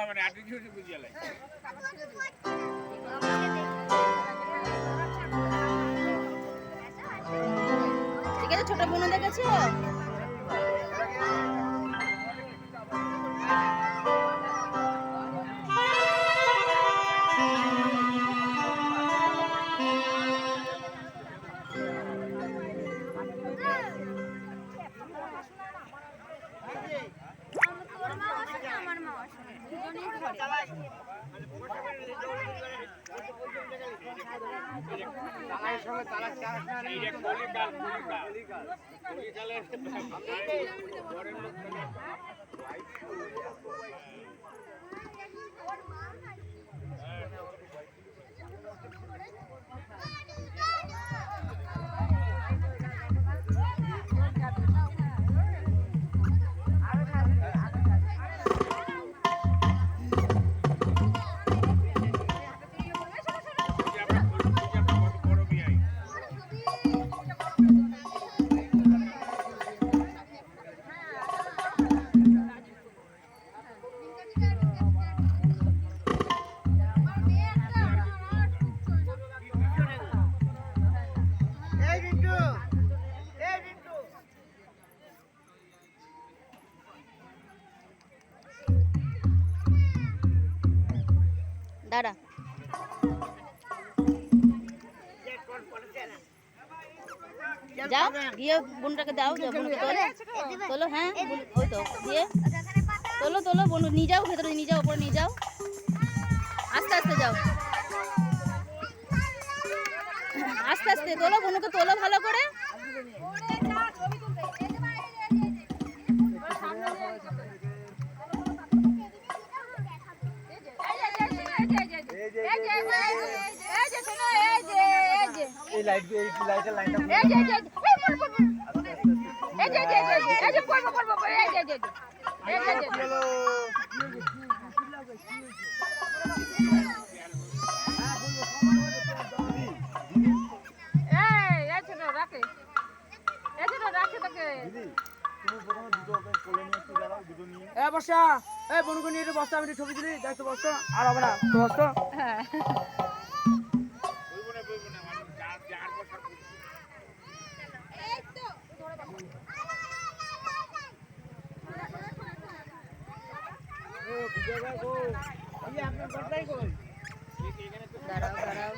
হবে না, আটু কিছু বুঝিয়ে লাই। ঠিক আছে, ছোট বোন দেখেছো? দাঁড়া, যাও গিয়ে বোনটাকে দাও, বোনকে তোলো তোলো। হ্যাঁ ওই তো দিয়ে তোলো তোলো, বোন নিয়ে যাও, ভেতরে নিয়ে যাও, ওপরে নিয়ে যাও, আস্তে আস্তে যাও, আস্তে আস্তে তোলো, বোনকে তোলো ভালো করে। এই লাইট এই লাইটের লাইনটা বর্ষা, এই বনুকে নিয়ে বস্তা, আমি ছবি তুলি, দেখতো বস্তা আর হবে না তো বস্তা। হ্যাঁ দাঁড়াও দাঁড়াও